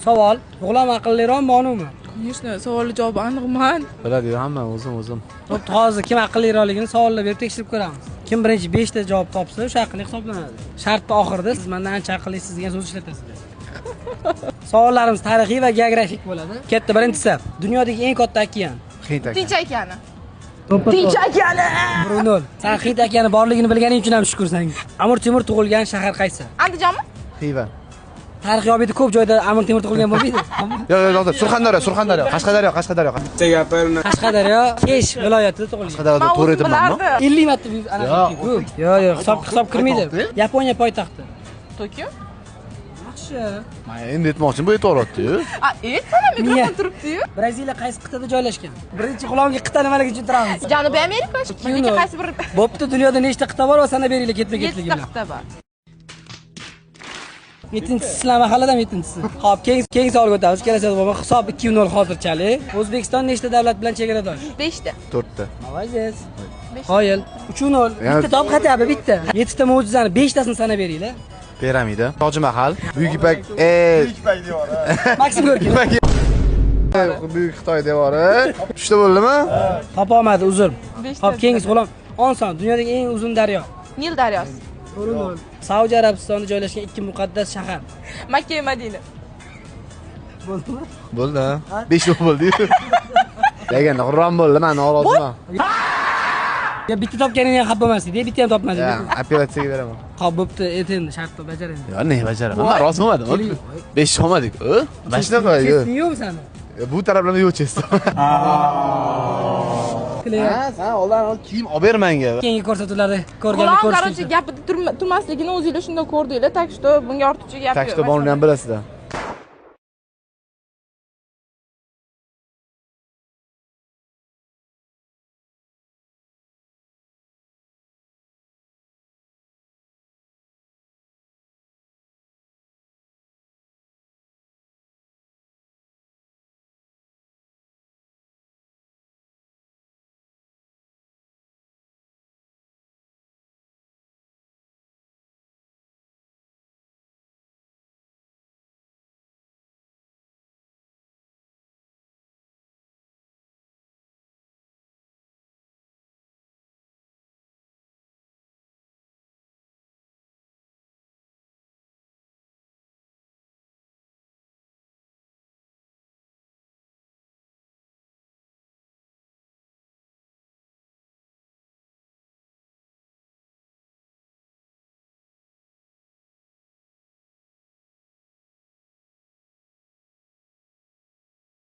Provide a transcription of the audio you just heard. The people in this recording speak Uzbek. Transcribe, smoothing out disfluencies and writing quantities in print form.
Savol. O'g'lim aqlliroq Monumi? Конечно, savolga javob aniqman. Biladi hamma o'zim. Bo'pti, hozir kim aqlliroqligini savollar berib tekshirib ko'ramiz. Kim birinchi 5 ta javob topsa, o'sha aqlli hisoblanadi. Shartni oxirida siz mendan ancha aqllisiz degan so'z ishlatasiz. Savollarimiz tarixiy va geografik bo'ladi. Katta birinchisi, dunyodagi eng katta okean. Hind Tinch okeani. Tinch okeani. 1-0. Sen Hind okeani borligini bilganing uchun ham shukursang. Amir Temur tug'ilgan shahar qaysi? Andijonmi? Xiva. Tarixiy obyektda ko'p joyda Amir Temur tug'ilgan bo'lmaydi. Yo'q, Surxondaryo, Qashqadaryo. Qashqadaryo, Kesh viloyatida tug'ilgan. Qashqadaryoda to'g'ri aytibmanmi? 50 marta yo'q, hisob kirmaydi. Yaponiya poytaxti. Tokio? Yaxshi. Men endi aytmoqchim, bu aytib-oladi-yu. Aytsana, mikrofon turibdi-yu. Braziliya qaysi qit'ada joylashgan? Birinchi quloqga qit'a nimaligini tushuntiramiz. Janubiy Amerika. Menga qaysi bir Bo'pti, dunyoda nechta qit'a bor va sanab beringlar ketma-ketligini. 7 qit'a bor. 7-si sizlar mahalladan 7-si. Xo'p, keyin savolga o'tamiz. Kelasi bo'lma hisob 2-0 hozirchalik. O'zbekiston nechta davlat bilan chegaradosh? 5 ta. 4 ta. Molodez. Qoyil. 3-0. Bitta top xatyapti, bitta. 7 ta mo'jizani 5 tasini sanab beringlar. Piramida, Tojmahal, Buyuk Ipak, devori. Maksim Gorkiy. Buyuk Xitoy devori. 3 ta bo'ldimi? Topa olmadi, uzr. Xo'p, keyingisi o'g'lim. Oson, dunyodagi eng uzun daryo. Nil daryosi. 1-0. Saudiya Arabistonida joylashgan ikki muqaddas shahar. Makka va Madina. Bo'ldimi? Bo'ldi. 5 ta bo'ldi-yu. Deganda Qur'on bo'ldi, men noroziman. Ya bitta topganingga xafa bo'lmaslik, bitta ham topmading. Operatsiyaga beraman. Xo'p, bo'pti, endi shartni bajar endi. Yo, ne bajaraman? Men rost bo'lmadim. 5 olmadik. Mana shunaqa yo'q. Yo'qmi sani? Bu taraflarni yo'q chesdim. Sen oldin kiyim olib ber menga. Keyingi ko'rsatuvlarda ko'rganda Korоче, gapida turmasligini o'zingizlar shunda ko'rdinglar, так что bunga ortiqcha gap yo'q. Tak что, buni ham bilasizlar.